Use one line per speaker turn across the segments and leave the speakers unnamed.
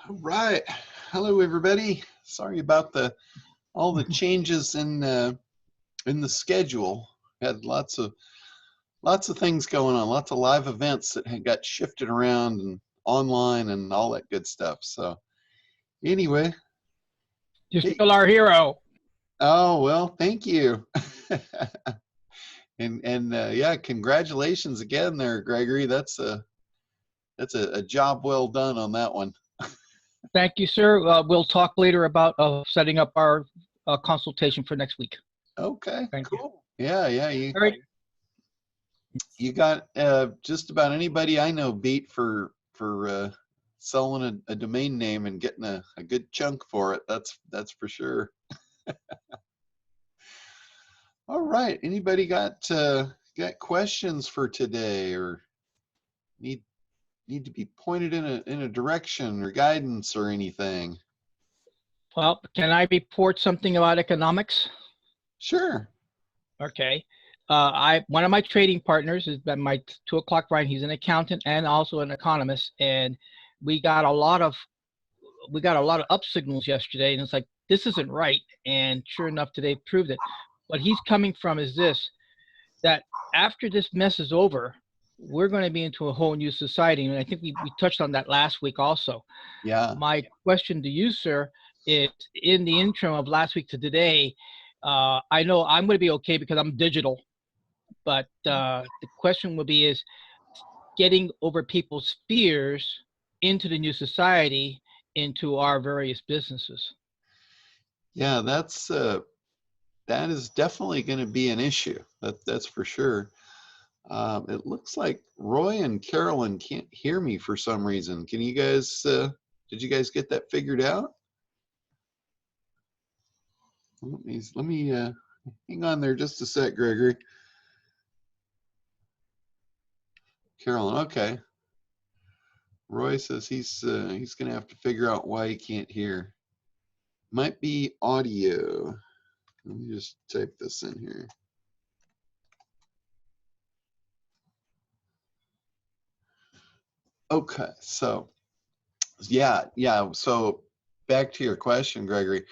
All right. Hello, everybody. Sorry about all the changes in the schedule. Had lots of things going on, lots of live events that had got shifted around and online and all that good stuff. So anyway,
You're
hey.
still our hero.
Oh well, thank you. and yeah, congratulations again, there, Gregory. That's a job well done on that one.
Thank you, sir. We'll talk later about setting up our consultation for next week.
Okay,
Thank
cool. Yeah.
All right.
You got just about anybody I know beat for selling a domain name and getting a good chunk for it. That's for sure. All right. Anybody got questions for today, or need to be pointed in a direction or guidance or anything?
Well, can I report something about economics?
Sure.
Okay. One of my trading partners is my 2 o'clock ride. He's an accountant and also an economist, and we got a lot of up signals yesterday, and it's like, this isn't right. And sure enough, today proved it. What he's coming from is this: that after this mess is over, we're going to be into a whole new society. And I think we touched on that last week also.
Yeah.
My question to you, sir, is in the interim of last week to today, I know I'm going to be okay because I'm digital, but the question will be is getting over people's fears into the new society, into our various businesses.
Yeah, that is definitely going to be an issue. That's for sure. It looks like Roy and Carolyn can't hear me for some reason. Can you guys, did you guys get that figured out? Let me hang on there just a sec, Gregory. Carolyn, okay. Roy says he's going to have to figure out why he can't hear. Might be audio. Let me just type this in here. Okay, so yeah. So back to your question, Gregory.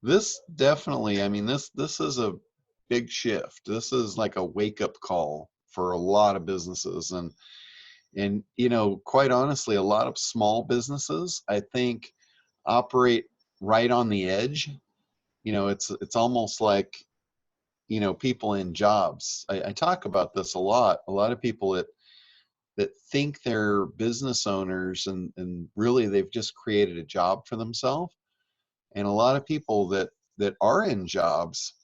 This definitely, I mean, this is a big shift. This is like a wake-up call for a lot of businesses, and you know, quite honestly, a lot of small businesses, I think, operate right on the edge. You know, it's almost like, you know, people in jobs. I talk about this a lot. A lot of people that think they're business owners, and really they've just created a job for themselves. And a lot of people that are in jobs,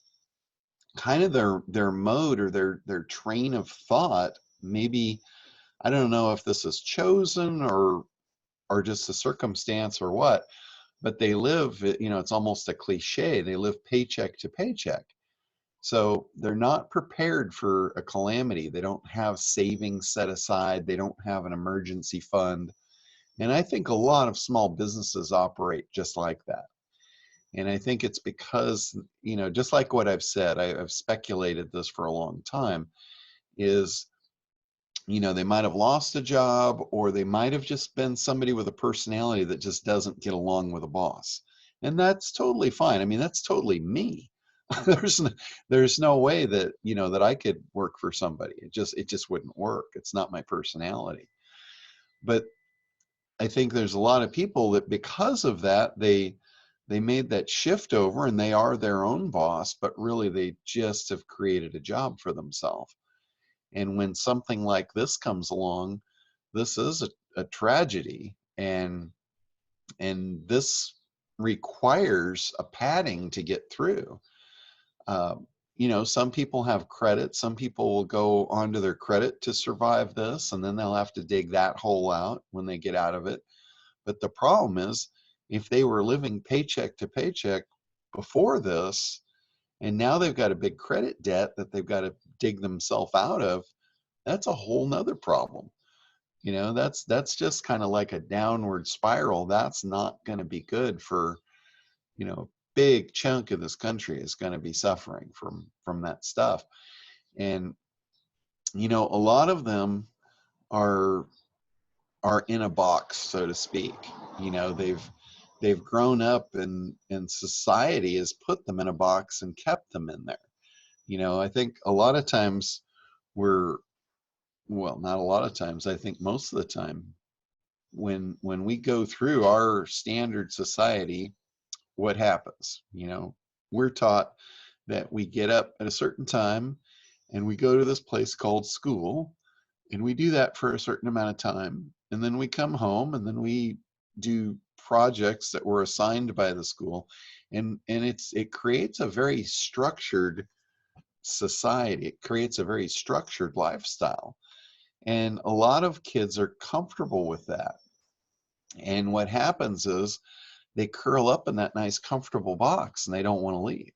kind of their mode or their train of thought, maybe, I don't know if this is chosen or just a circumstance or what, but they live, you know, it's almost a cliche, they live paycheck to paycheck. So they're not prepared for a calamity. They don't have savings set aside. They don't have an emergency fund. And I think a lot of small businesses operate just like that. And I think it's because, you know, just like what I've said, I've speculated this for a long time, is, you know, they might have lost a job, or they might have just been somebody with a personality that just doesn't get along with a boss. And that's totally fine. I mean, that's totally me. there's no way that, you know, that I could work for somebody. It just wouldn't work. It's not my personality. But I think there's a lot of people that, because of that, they made that shift over and they are their own boss, but really they just have created a job for themselves. And when something like this comes along, this is a tragedy, and this requires a padding to get through. You know, some people have credit. Some people will go onto their credit to survive this, and then they'll have to dig that hole out when they get out of it. But the problem is, if they were living paycheck to paycheck before this, and now they've got a big credit debt that they've got to dig themselves out of, that's a whole nother problem. You know, that's just kind of like a downward spiral. That's not going to be good for, you know, big chunk of this country is going to be suffering from that stuff. And, you know, a lot of them are in a box, so to speak. You know, they've grown up and society has put them in a box and kept them in there. You know, I think a lot of times we're, well, not a lot of times, I think most of the time, when we go through our standard society, what happens? You know, we're taught that we get up at a certain time and we go to this place called school, and we do that for a certain amount of time, and then we come home and then we do projects that were assigned by the school, and it creates a very structured society. It creates a very structured lifestyle, and a lot of kids are comfortable with that. And what happens is they curl up in that nice comfortable box and they don't want to leave.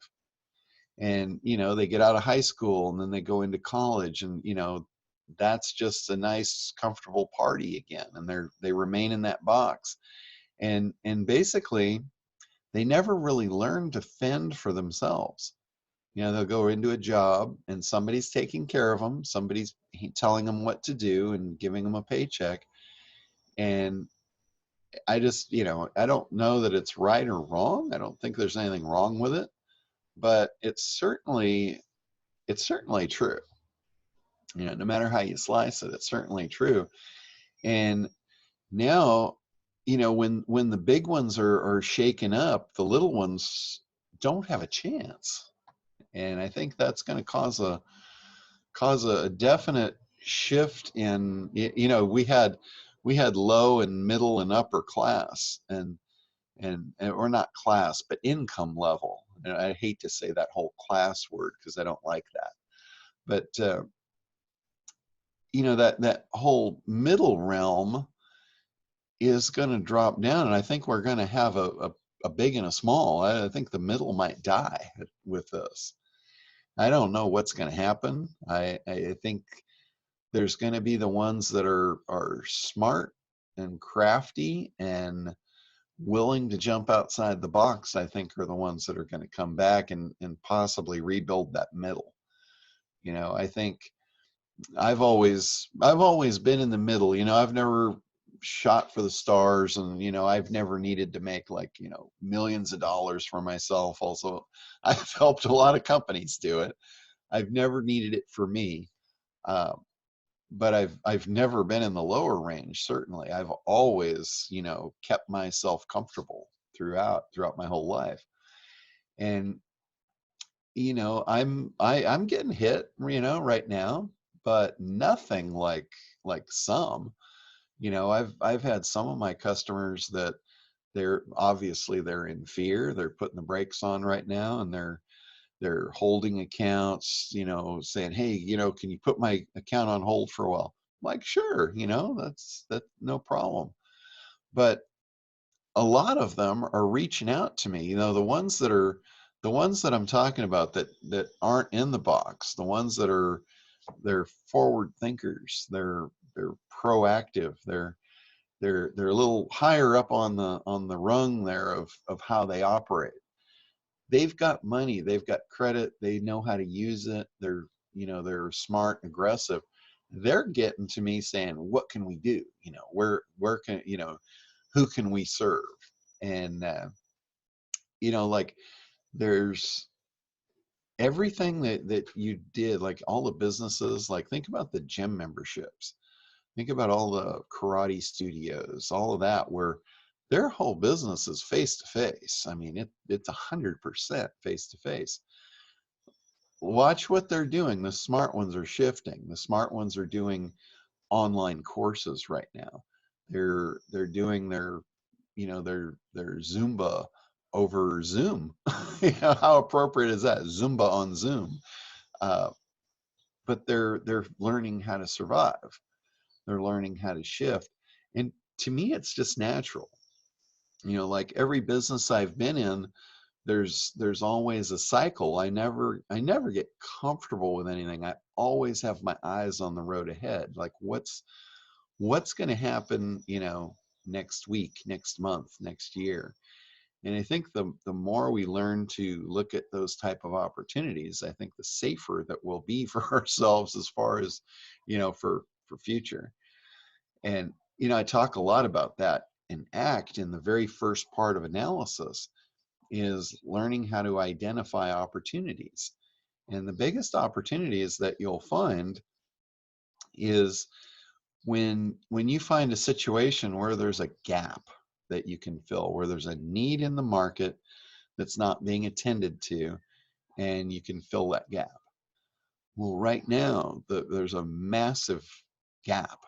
And you know, they get out of high school and then they go into college, and you know, that's just a nice comfortable party again, and they remain in that box. And basically they never really learn to fend for themselves. You know, they'll go into a job and somebody's taking care of them, somebody's telling them what to do and giving them a paycheck. And I just, you know, I don't know that it's right or wrong. I don't think there's anything wrong with it, but it's certainly true. You know, no matter how you slice it, it's certainly true. And now, you know, when the big ones are shaken up, the little ones don't have a chance. And I think that's going to cause a definite shift in, you know, we had low and middle and upper class, and or not class, but income level. And I hate to say that whole class word because I don't like that. But you know, that whole middle realm is going to drop down, and I think we're going to have a big and a small. I think the middle might die with this. I don't know what's going to happen. I think there's going to be the ones that are smart and crafty and willing to jump outside the box. I think are the ones that are going to come back and possibly rebuild that middle. You know, I think I've always been in the middle. You know, I've never shot for the stars, and you know, I've never needed to make, like, you know, millions of dollars for myself. Also, I've helped a lot of companies do it. I've never needed it for me. Uh, but I've never been in the lower range. Certainly, I've always, you know, kept myself comfortable throughout my whole life. And you know, I'm getting hit, you know, right now, but nothing like some. You know, I've had some of my customers that they're in fear. They're putting the brakes on right now, and they're holding accounts, you know, saying, hey, you know, can you put my account on hold for a while? I'm like, sure, you know, that's no problem. But a lot of them are reaching out to me. You know, the ones that I'm talking about that aren't in the box, the ones that they're forward thinkers, they're proactive, they're a little higher up on the rung there of how they operate. They've got money, they've got credit, they know how to use it. They're smart, aggressive. They're getting to me saying, what can we do? You know, where can, you know, who can we serve? And you know, like, there's everything that you did, like all the businesses, like think about the gym memberships, think about all the karate studios, all of that, where their whole business is face to face. I mean, it's 100% face to face. Watch what they're doing. The smart ones are shifting. The smart ones are doing online courses right now. They're doing their Zumba over Zoom. You know, how appropriate is that? Zumba on Zoom. Uh, but they're learning how to survive. They're learning how to shift. And to me, it's just natural. You know, like every business I've been in, there's always a cycle. I never get comfortable with anything. I always have my eyes on the road ahead. Like, what's going to happen, you know, next week, next month, next year. And I think the more we learn to look at those type of opportunities, I think the safer that we'll be for ourselves as far as, you know, for future. And you know, I talk a lot about that. an act in the very first part of analysis is learning how to identify opportunities. And the biggest opportunities that you'll find is when you find a situation where there's a gap that you can fill, where there's a need in the market that's not being attended to, and you can fill that gap. Well, right now, there's a massive gap.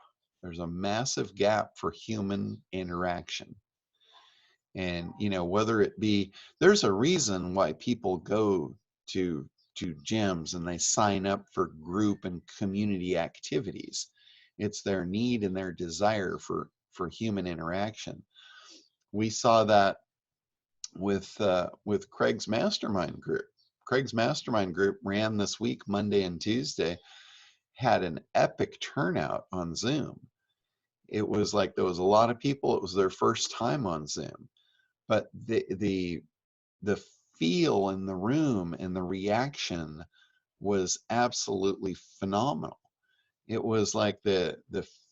There's a massive gap for human interaction. And, you know, whether it be, there's a reason why people go to gyms and they sign up for group and community activities. It's their need and their desire for human interaction. We saw that with Craig's mastermind group. Craig's mastermind group ran this week, Monday and Tuesday, had an epic turnout on Zoom. It was like there was a lot of people. It was their first time on Zoom, but the feel in the room and the reaction was absolutely phenomenal. It was like the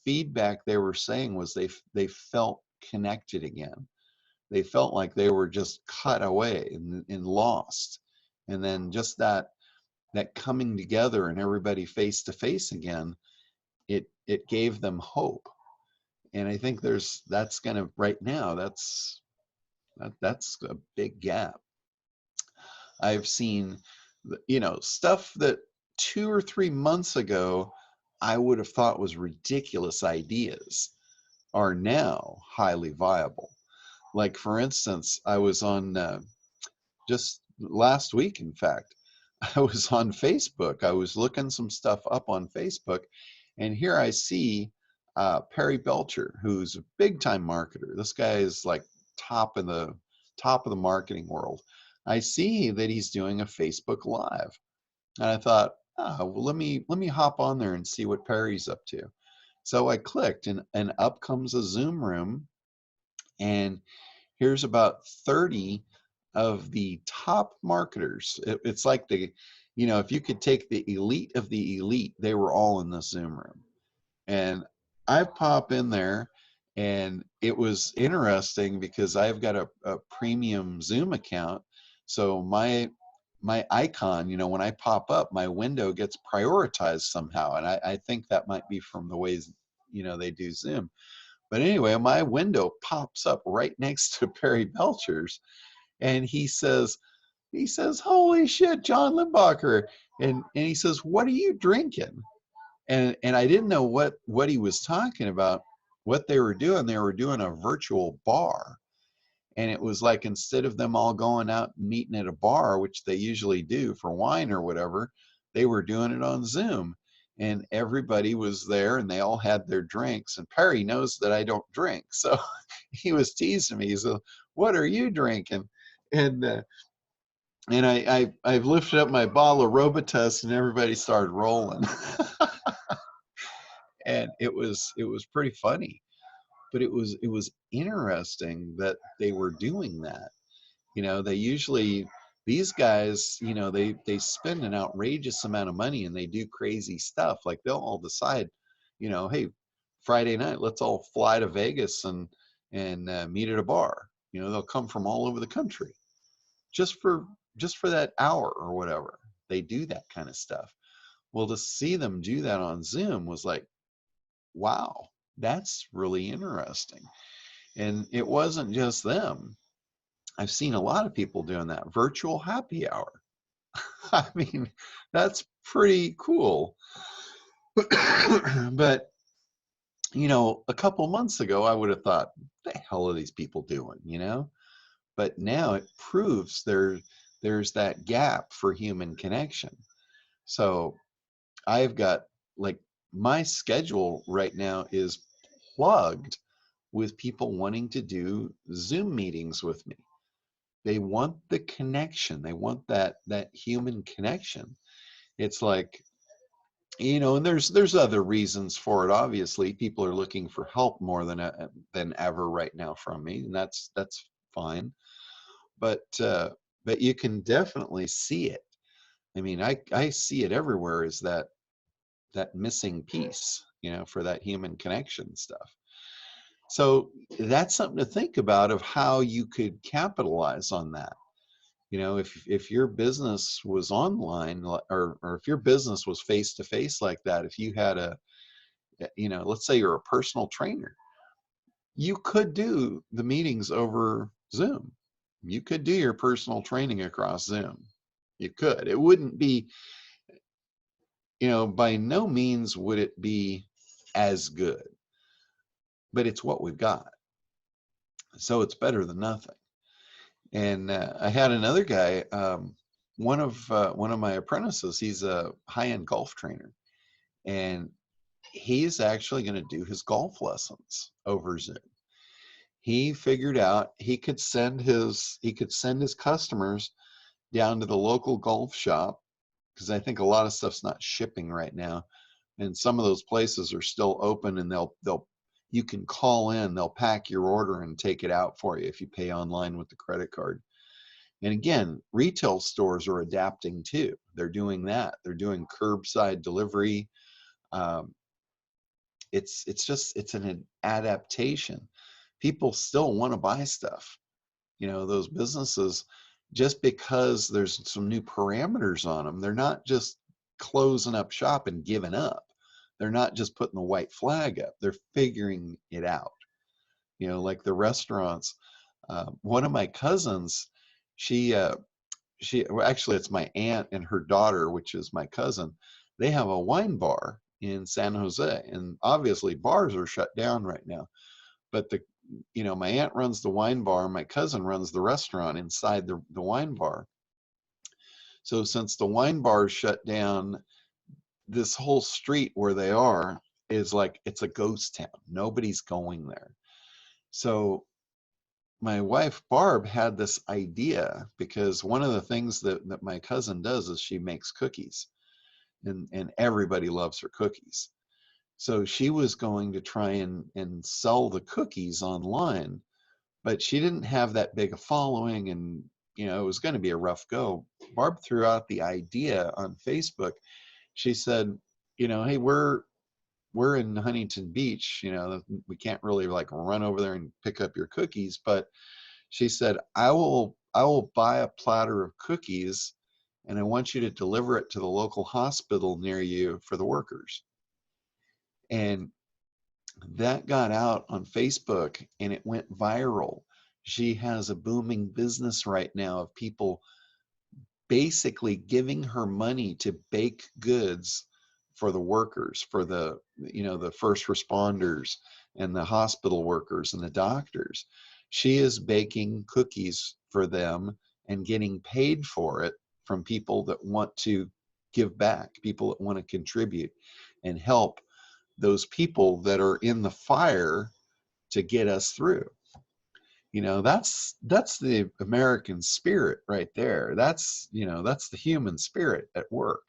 feedback they were saying was they felt connected again. They felt like they were just cut away and lost. And then just that coming together and everybody face to face again, it gave them hope. And I think that's gonna, right now, that's a big gap. I've seen, you know, stuff that 2 or 3 months ago I would have thought was ridiculous ideas are now highly viable. Like, for instance, I was on just last week, in fact, I was on Facebook. I was looking some stuff up on Facebook, and here I see Perry Belcher, who's a big time marketer. This guy is like top of the marketing world. I see that he's doing a Facebook Live, and I thought, well, let me hop on there and see what Perry's up to. So I clicked, and up comes a Zoom room, and here's about 30 of the top marketers. It's like you know, if you could take the elite of the elite, they were all in the Zoom room. And I pop in there, and it was interesting because I've got a premium Zoom account. So my icon, you know, when I pop up, my window gets prioritized somehow. And I think that might be from the ways, you know, they do Zoom. But anyway, my window pops up right next to Perry Belcher's, and he says, "Holy shit, John Limbacher!" And he says, "What are you drinking?" And I didn't know what he was talking about. What they were doing, they were doing a virtual bar, and it was like, instead of them all going out and meeting at a bar, which they usually do for wine or whatever, they were doing it on Zoom. And everybody was there, and they all had their drinks. And Perry knows that I don't drink, so he was teasing me. He said, "What are you drinking?" And I've lifted up my bottle of Robitussin, and everybody started rolling. And it was pretty funny, but it was interesting that they were doing that. You know, they usually, these guys, you know, they spend an outrageous amount of money, and they do crazy stuff. Like, they'll all decide, you know, hey, Friday night, let's all fly to Vegas and meet at a bar. You know, they'll come from all over the country just for that hour or whatever. They do that kind of stuff. Well, to see them do that on Zoom was like, wow, that's really interesting. And it wasn't just them. I've seen a lot of people doing that virtual happy hour. I mean, that's pretty cool. But, you know, a couple months ago, I would have thought, what the hell are these people doing, you know? But now it proves there's that gap for human connection. So I've got, like, my schedule right now is plugged with people wanting to do Zoom meetings with me. They want the connection. They want that human connection. It's like, you know, and there's other reasons for it. Obviously, people are looking for help more than ever right now from me, and that's fine. But you can definitely see it. I mean, I see it everywhere, is that missing piece, you know, for that human connection stuff. So that's something to think about of how you could capitalize on that. You know, if your business was online, or if your business was face to face like that, if you had you know, let's say you're a personal trainer, you could do the meetings over Zoom. You could do your personal training across Zoom. You could. It wouldn't be, you know, by no means would it be as good, but it's what we've got. So it's better than nothing. And I had another guy, one of my apprentices, he's a high-end golf trainer, and he's actually going to do his golf lessons over Zoom. He figured out he could send his customers down to the local golf shop, because I think a lot of stuff's not shipping right now, and some of those places are still open, and they'll you can call in, they'll pack your order and take it out for you if you pay online with the credit card. And again, retail stores are adapting too. They're doing that. They're doing curbside delivery. Um, it's an adaptation. People still want to buy stuff. You know, those businesses, just because there's some new parameters on them, they're not just closing up shop and giving up. They're not just putting the white flag up. They're figuring it out. You know, like the restaurants. One of my cousins, she well, actually it's my aunt and her daughter, which is my cousin. They have a wine bar in San Jose, and obviously bars are shut down right now. But you know, my aunt runs the wine bar, my cousin runs the restaurant inside the wine bar. So since the wine bar is shut down, this whole street where they are is like, it's a ghost town. Nobody's going there. So my wife Barb had this idea, because one of the things that my cousin does is she makes cookies, and everybody loves her cookies. So she was going to try and sell the cookies online, but she didn't have that big a following, and you know, it was going to be a rough go. Barb threw out the idea on Facebook. She said, you know, hey, we're in Huntington Beach, you know, we can't really like run over there and pick up your cookies, but she said, I will buy a platter of cookies, and I want you to deliver it to the local hospital near you for the workers. And that got out on Facebook and it went viral. She has a booming business right now of people basically giving her money to bake goods for the workers, for the, you know, the first responders and the hospital workers and the doctors. She is baking cookies for them and getting paid for it from people that want to give back, people that want to contribute and help those people that are in the fire to get us through. You know, that's the American spirit right there. That's, you know, that's the human spirit at work.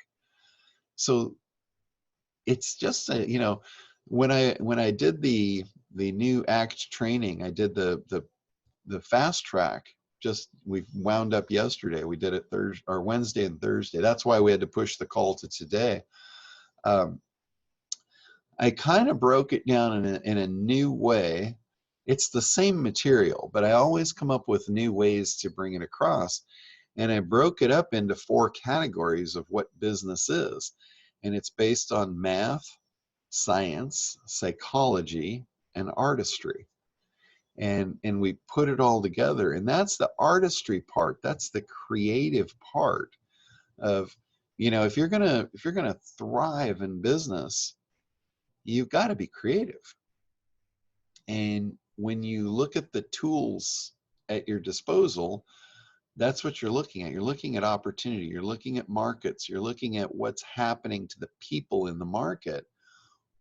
So it's just a, you know, when I did the new ACT training, I did the fast track. Just we wound up yesterday. We did it Thursday or Wednesday and Thursday. That's why we had to push the call to today. I kind of broke it down in a new way. It's the same material, but I always come up with new ways to bring it across. And I broke it up into 4 categories of what business is. And it's based on math, science, psychology, and artistry. And we put it all together. And that's the artistry part. That's the creative part of, you know, if you're gonna thrive in business, you've got to be creative. And when you look at the tools at your disposal, that's what you're looking at. You're looking at opportunity. You're looking at markets. You're looking at what's happening to the people in the market.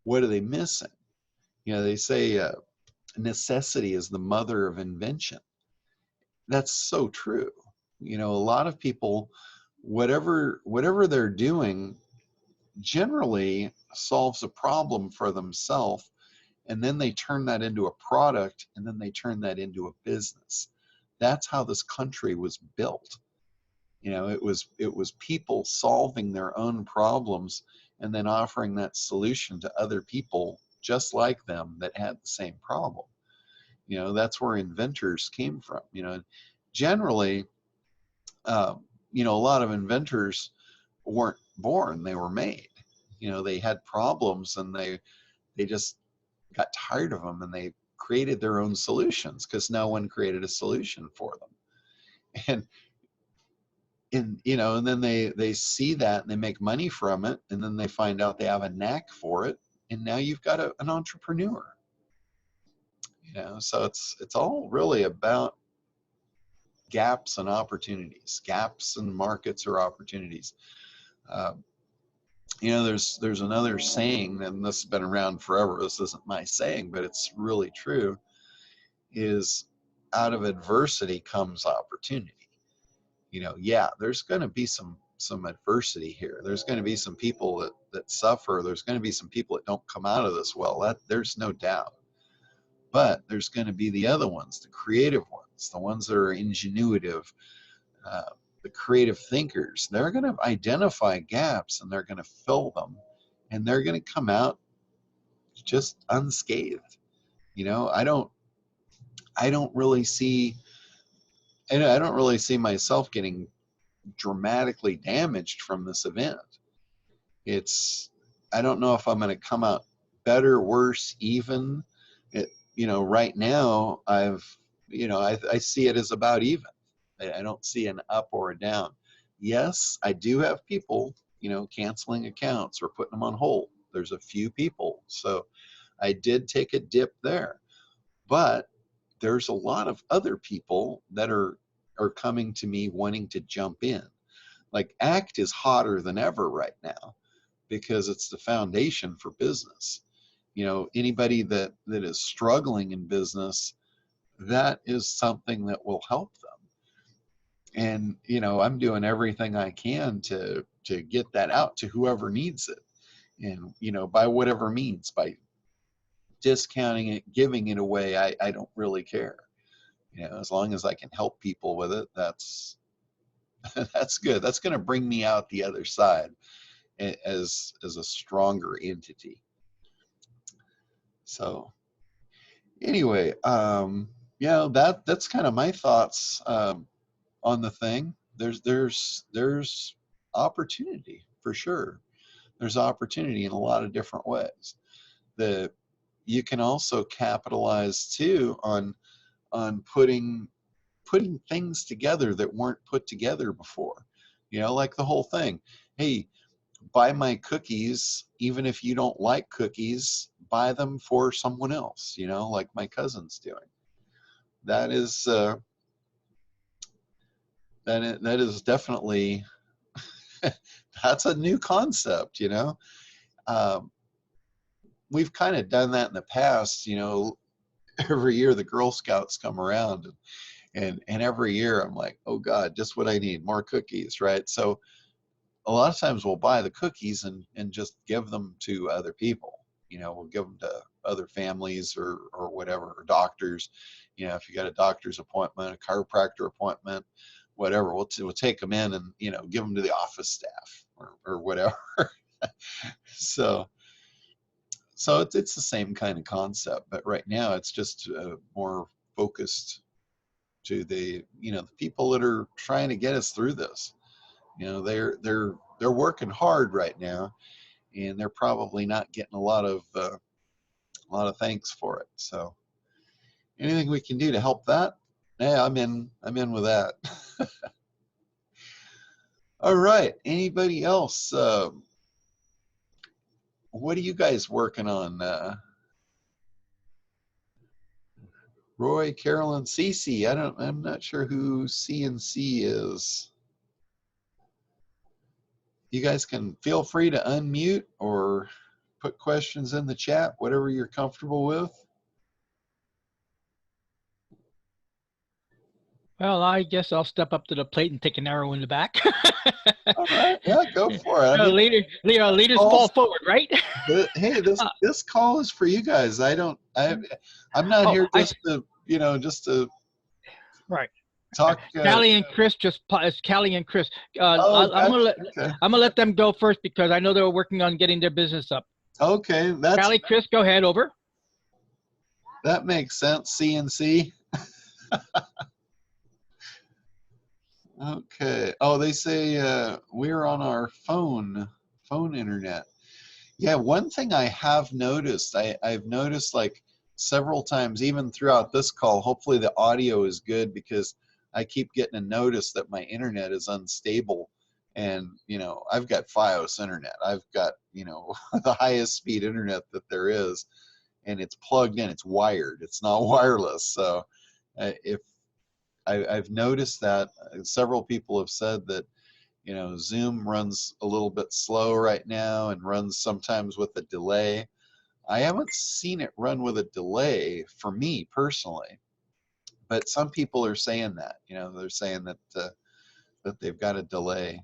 What are they missing? You know, they say necessity is the mother of invention. That's so true. You know, a lot of people, whatever they're doing, generally solves a problem for themselves, and then they turn that into a product, and then they turn that into a business. That's how this country was built. You know, it was people solving their own problems and then offering that solution to other people just like them that had the same problem. You know, that's where inventors came from. You know, generally, you know, a lot of inventors weren't born, they were made. You know, they had problems and they just got tired of them and they created their own solutions because no one created a solution for them. And you know, and then they see that and they make money from it, and then they find out they have a knack for it, and now you've got an entrepreneur. You know, so it's all really about gaps and opportunities, gaps and markets or opportunities. You know, there's another saying, and this has been around forever. This isn't my saying, but it's really true. Is out of adversity comes opportunity. You know, yeah, there's going to be some adversity here. There's going to be some people that suffer. There's going to be some people that don't come out of this well. That there's no doubt. But there's going to be the other ones, the creative ones, the ones that are ingenuitive, the creative thinkers. They're going to identify gaps and they're going to fill them, and they're going to come out just unscathed. You know, I don't really see myself getting dramatically damaged from this event. I don't know if I'm going to come out better, worse, even. You know, right now I see it as about even. I don't see an up or a down. Yes, I do have people, you know, canceling accounts or putting them on hold. There's a few people. So I did take a dip there. But there's a lot of other people that are coming to me wanting to jump in. Like ACT is hotter than ever right now because it's the foundation for business. You know, anybody that is struggling in business, that is something that will help them. And, you know, I'm doing everything I can to get that out to whoever needs it. And, you know, by whatever means, by discounting it, giving it away, I don't really care. You know, as long as I can help people with it, that's good. That's going to bring me out the other side as a stronger entity. So anyway, yeah, that's kind of my thoughts on the thing. There's opportunity for sure. There's opportunity in a lot of different ways. You can also capitalize too on putting things together that weren't put together before. You know, like the whole thing. Hey, buy my cookies, even if you don't like cookies, buy them for someone else, you know, like my cousin's doing. That is that is definitely that's a new concept, you know. We've kind of done that in the past, you know. Every year the Girl Scouts come around, and every year I'm like, oh God, just what I need, more cookies, right? So a lot of times we'll buy the cookies and just give them to other people. You know, we'll give them to other families or whatever, or doctors. You know, if you got a doctor's appointment, a chiropractor appointment, whatever, we'll take them in and, you know, give them to the office staff or whatever. So it's the same kind of concept, but right now it's just more focused to the, you know, the people that are trying to get us through this. You know, they're working hard right now, and they're probably not getting a lot of thanks for it. So anything we can do to help that, yeah, I'm in with that. All right, anybody else? What are you guys working on? Roy, Carolyn, Cece. I'm not sure who CNC is. You guys can feel free to unmute or put questions in the chat, whatever you're comfortable with.
Well, I guess I'll step up to the plate and take an arrow in the back.
All right, yeah, go for it. I mean,
leaders fall forward, right?
Hey, this call is for you guys. I'm not here just to, you know, just to
right
talk.
Callie and Chris it's Callie and Chris.
Oh,
I'm
okay.
gonna let them go first because I know they're working on getting their business up.
Okay,
Callie, Chris, go ahead. Over.
That makes sense. CNC. Okay. Oh, they say we're on our phone internet. Yeah, one thing I have noticed, I've noticed like several times, even throughout this call, hopefully the audio is good because I keep getting a notice that my internet is unstable. And, you know, I've got FiOS internet. I've got, you know, the highest speed internet that there is, and it's plugged in, it's wired, it's not wireless. So if I've noticed that several people have said that, you know, Zoom runs a little bit slow right now and runs sometimes with a delay. I haven't seen it run with a delay for me personally, but some people are saying that, you know, they're saying that that they've got a delay.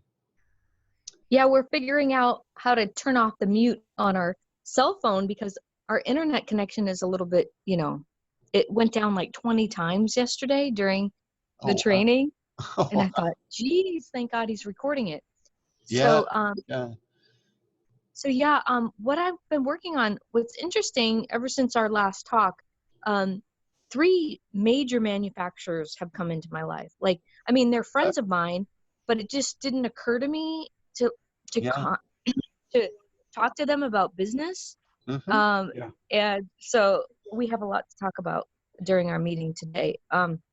Yeah, we're figuring out how to turn off the mute on our cell phone because our internet connection is a little bit, you know, it went down like 20 times yesterday during the
Oh,
training.
wow.
And I thought, geez, thank God he's recording it.
Yeah,
So,
yeah.
so yeah, what I've been working on, what's interesting ever since our last talk, 3 major manufacturers have come into my life. Like, I mean, they're friends of mine, but it just didn't occur to me to
Yeah.
to talk to them about business.
Mm-hmm.
And so we have a lot to talk about during our meeting today.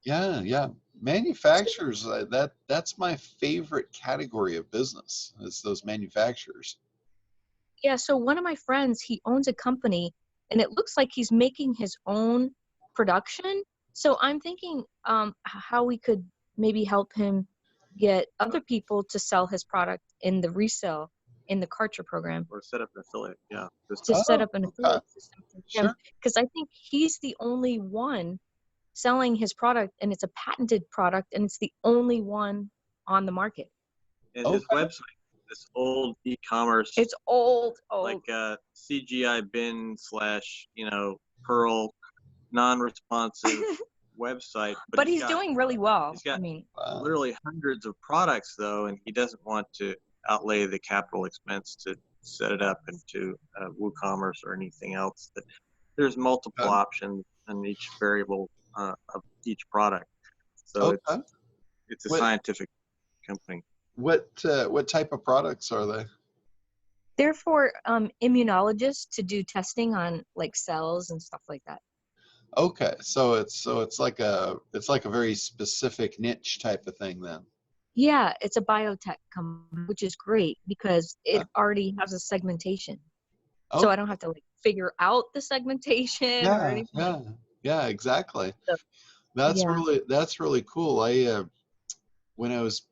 Yeah, yeah. Manufacturers, that's my favorite category of business, is those manufacturers.
Yeah, so one of my friends, he owns a company and it looks like he's making his own production. So I'm thinking how we could maybe help him get other people to sell his product in the resale in the Karcher program,
or set up an affiliate. Yeah.
to set
Oh,
up an
okay.
affiliate system for him.
Sure.
Because I think he's the only one selling his product, and it's a patented product, and it's the only one on the market.
And his
Okay.
website, this old e-commerce,
It's old.
like CGI bin / you know, Pearl non-responsive website.
But he's doing really well.
He's got
I mean,
literally hundreds of products though, and he doesn't want to outlay the capital expense to set it up into WooCommerce or anything else. That there's multiple options in each variable of each product. So
Okay.
it's a
What-
scientific company.
What type of products are they?
they're for immunologists to do testing on like cells and stuff like that.
Okay, so it's like a very specific niche type of thing then.
Yeah, it's a biotech company, which is great because it already has a segmentation.
Oh,
So I don't have to like figure out the segmentation or
yeah,
anything.
yeah, yeah, exactly.
So,
That's
yeah.
really cool. I when I was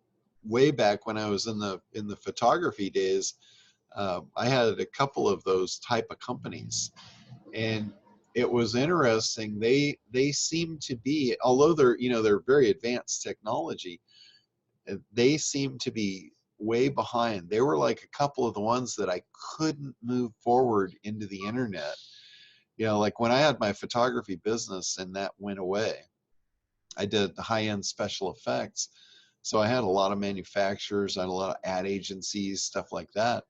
way back when I was in the photography days, I had a couple of those type of companies, and it was interesting. They seem to be, although they're very advanced technology, they seem to be way behind. They were like a couple of the ones that I couldn't move forward into the internet. You know, like when I had my photography business and that went away, I did high-end special effects. So I had a lot of manufacturers, I had a lot of ad agencies, stuff like that.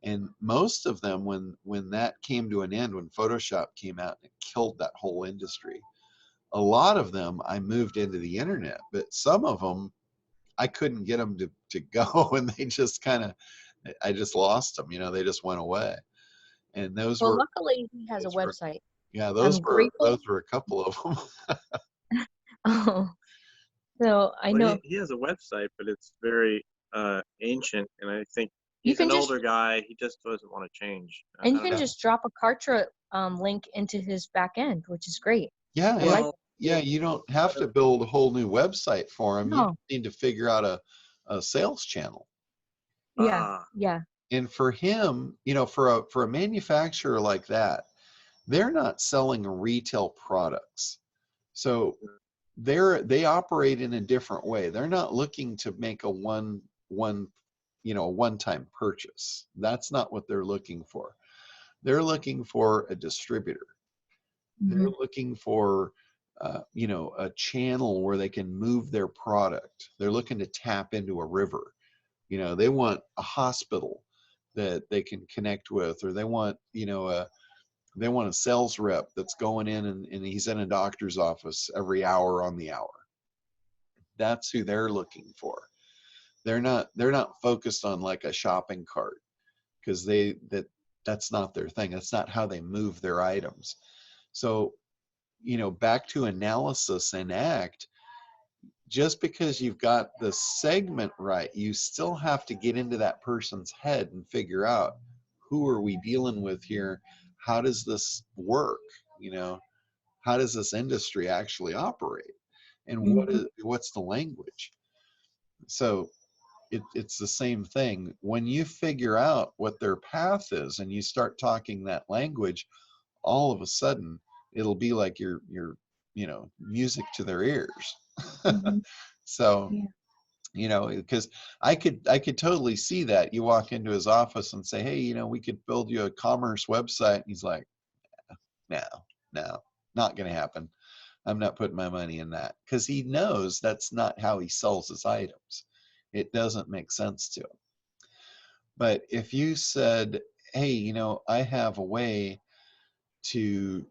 And most of them, when that came to an end, when Photoshop came out and it killed that whole industry, a lot of them I moved into the internet, but some of them I couldn't get them to go, and they just I just lost them. You know, they just went away. And those
Well,
were,
luckily he has a website.
yeah,
I'm grateful.
those were a couple of them.
Oh, so I know
He has a website, but it's very ancient, and I think
you
he's
can
an
just
older guy. He just doesn't want to change.
and you
I don't
can
know.
just drop a Kartra link into his back end, which is great.
Yeah,
I like
yeah, you don't have to build a whole new website for them. You
No.
just need to figure out a sales channel.
Yeah, yeah.
And for him, you know, for a manufacturer like that, they're not selling retail products. So they operate in a different way. They're not looking to make a one-time purchase. That's not what they're looking for. They're looking for a distributor.
Mm-hmm.
They're looking for a channel where they can move their product. They're looking to tap into a river. You know, they want a hospital that they can connect with, or they want they want a sales rep that's going in and he's in a doctor's office every hour on the hour. That's who they're looking for. They're not focused on like a shopping cart, because that's not their thing. That's not how they move their items. So, back to analysis and act, just because you've got the segment right, you still have to get into that person's head and figure out, who are we dealing with here? How does this work? How does this industry actually operate? And what's the language? So it's the same thing. When you figure out what their path is and you start talking that language, all of a sudden it'll be like you're music to their ears. So, because I could totally see that. You walk into his office and say, hey, we could build you a commerce website. And he's like, no, not going to happen. I'm not putting my money in that, because he knows that's not how he sells his items. It doesn't make sense to him. But if you said, hey, I have a way to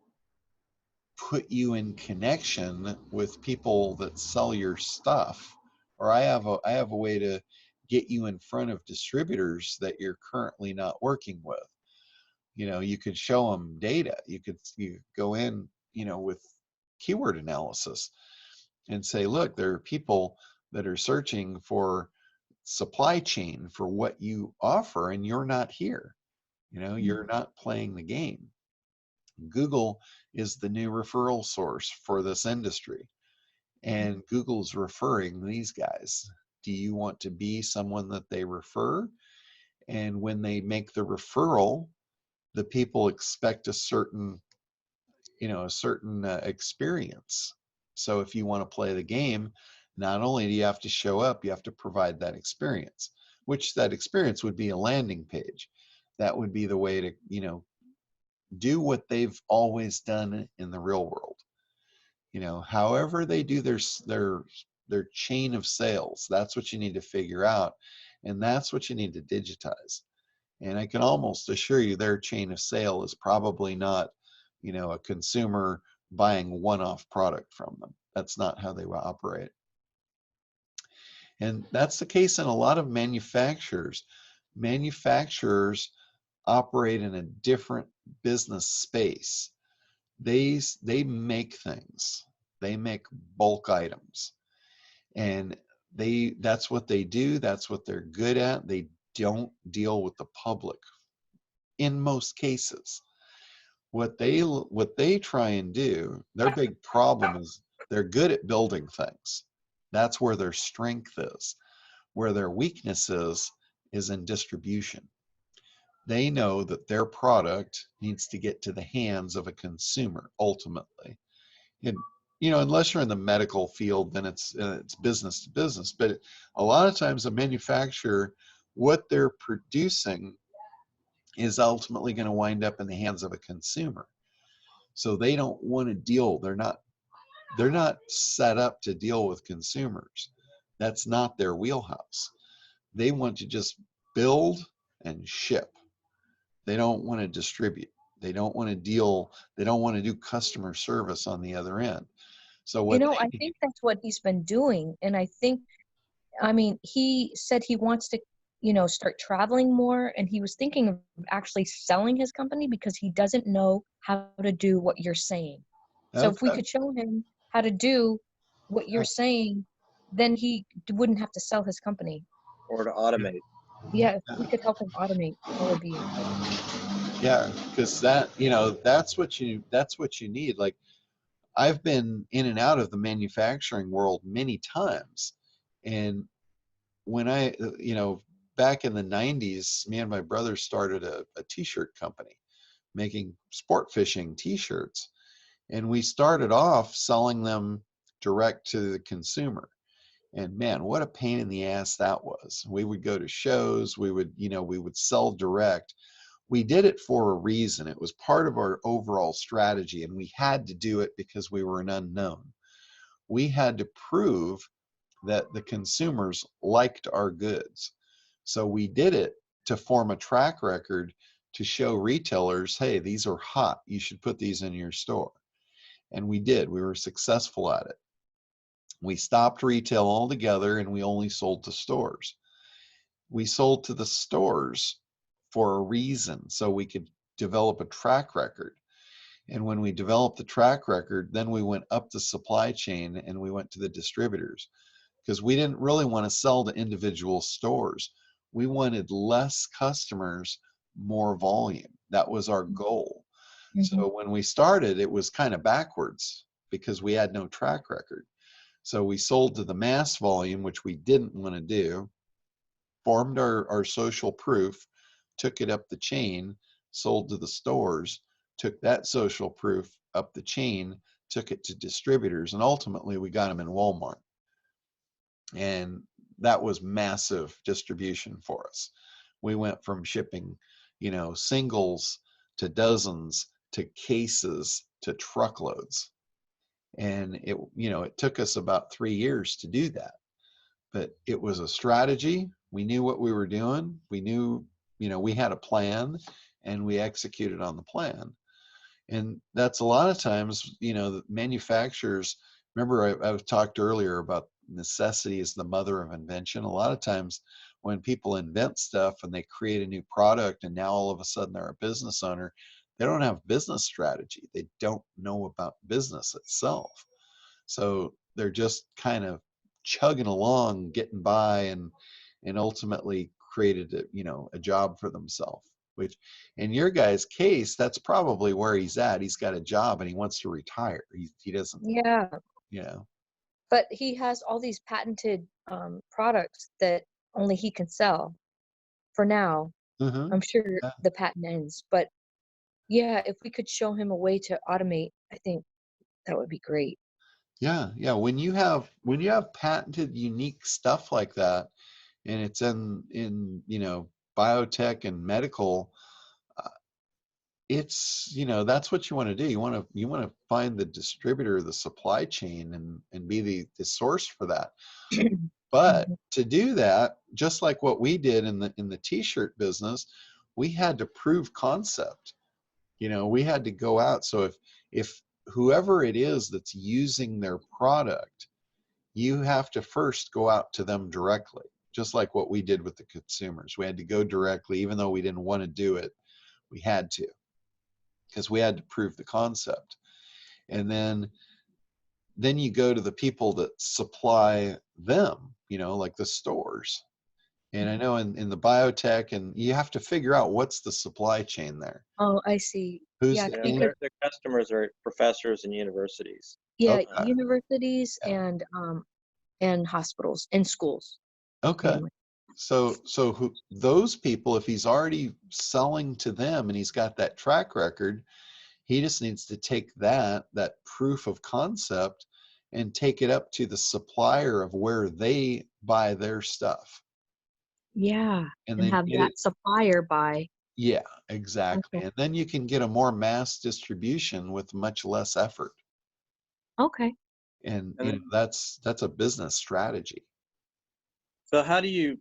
put you in connection with people that sell your stuff, or I have a way to get you in front of distributors that you're currently not working with. You could show them data. You go in, with keyword analysis and say, look, there are people that are searching for supply chain for what you offer, and you're not here. You're not playing the game. Google is the new referral source for this industry, and Google's referring these guys. Do you want to be someone that they refer? And when they make the referral, the people expect a certain experience. So if you want to play the game, not only do you have to show up, you have to provide that experience, which that experience would be a landing page. That would be the way to, do what they've always done in the real world. However they do their chain of sales, that's what you need to figure out. And that's what you need to digitize. And I can almost assure you their chain of sale is probably not, a consumer buying one-off product from them. That's not how they operate. And that's the case in a lot of manufacturers. Manufacturers operate in a different business space. They make things. They make bulk items. And that's what they do. That's what they're good at. They don't deal with the public in most cases. What they try and do, their big problem is they're good at building things. That's where their strength is. Where their weakness is in distribution. They know that their product needs to get to the hands of a consumer ultimately. And unless you're in the medical field, then it's business to business. But a lot of times a manufacturer, what they're producing is ultimately going to wind up in the hands of a consumer. So they don't want to deal. They're not set up to deal with consumers. That's not their wheelhouse. They want to just build and ship. They don't want to distribute. They don't want to deal. They don't want to do customer service on the other end. So what
I think that's what he's been doing. And he said he wants to, start traveling more. And he was thinking of actually selling his company because he doesn't know how to do what you're saying. So if we could show him how to do what you're saying, then he wouldn't have to sell his company.
Or to automate.
Yeah, if we could help him automate, that would be incredible.
Yeah, because that's what you need. Like, I've been in and out of the manufacturing world many times, and when I back in the 90s, me and my brother started a t-shirt company making sport fishing t-shirts, and we started off selling them direct to the consumer. And man, what a pain in the ass that was. We would go to shows, we would sell direct. We did it for a reason. It was part of our overall strategy, and we had to do it because we were an unknown. We had to prove that the consumers liked our goods. So we did it to form a track record to show retailers, hey, these are hot. You should put these in your store. And we did. We were successful at it. We stopped retail altogether and we only sold to stores. We sold to the stores for a reason, so we could develop a track record. And when we developed the track record, then we went up the supply chain and we went to the distributors, because we didn't really want to sell to individual stores. We wanted less customers, more volume. That was our goal. So when we started, it was kind of backwards because we had no track record. So we sold to the mass volume, which we didn't want to do, formed our social proof, took it up the chain, sold to the stores, took that social proof up the chain, took it to distributors, and ultimately we got them in Walmart. And that was massive distribution for us. We went from shipping, singles to dozens to cases to truckloads. And it took us about 3 years to do that. But it was a strategy. We knew what we were doing. We knew, we had a plan and we executed on the plan. And that's a lot of times, the manufacturers, remember I've talked earlier about necessity is the mother of invention. A lot of times when people invent stuff and they create a new product and now all of a sudden they're a business owner, they don't have business strategy. They don't know about business itself. So they're just kind of chugging along, getting by, and ultimately created a job for themselves. Which in your guy's case, that's probably where he's at. He's got a job and he wants to retire. He doesn't.
Yeah.
Yeah.
But he has all these patented products that only he can sell for now. I'm sure
Yeah.
the patent ends, but yeah, if we could show him a way to automate, I think that would be great.
Yeah. When you have patented, unique stuff like that, and it's in biotech and medical, it's that's what you want to do. You want to find the distributor, the supply chain, and be the source for that. But to do that, just like what we did in the t-shirt business, we had to prove concept. We had to go out. So if whoever it is that's using their product, you have to first go out to them directly, just like what we did with the consumers. We had to go directly, even though we didn't want to do it. We had to, because we had to prove the concept. And then you go to the people that supply them, like the stores. And I know in the biotech, and you have to figure out what's the supply chain there.
Oh, I see.
Who's
Yeah,
the
because
Their customers are professors and universities.
yeah,
Okay.
universities
Yeah.
and hospitals and schools.
Okay.
Mainly.
So those people, if he's already selling to them and he's got that track record, he just needs to take that proof of concept and take it up to the supplier of where they buy their stuff.
Yeah,
And
and
then
have
get
that
it.
supplier buy.
Yeah, exactly.
Okay.
And then you can get a more mass distribution with much less effort.
Okay.
And
And then,
that's a business strategy.
so how do you,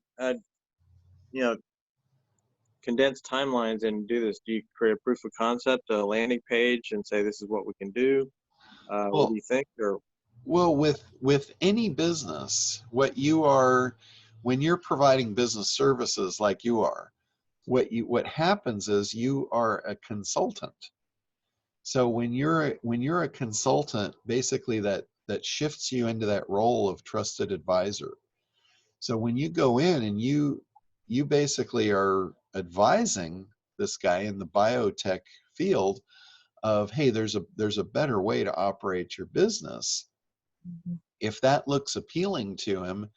condense timelines and do this? Do you create a proof of concept, a landing page, and say this is what we can do? What
Well,
do you think? Or
with any business, when you're providing business services like you are, what happens is you are a consultant. So when you're a consultant, basically that shifts you into that role of trusted advisor. So when you go in and you basically are advising this guy in the biotech field of, hey, there's a better way to operate your business. If that looks appealing to him,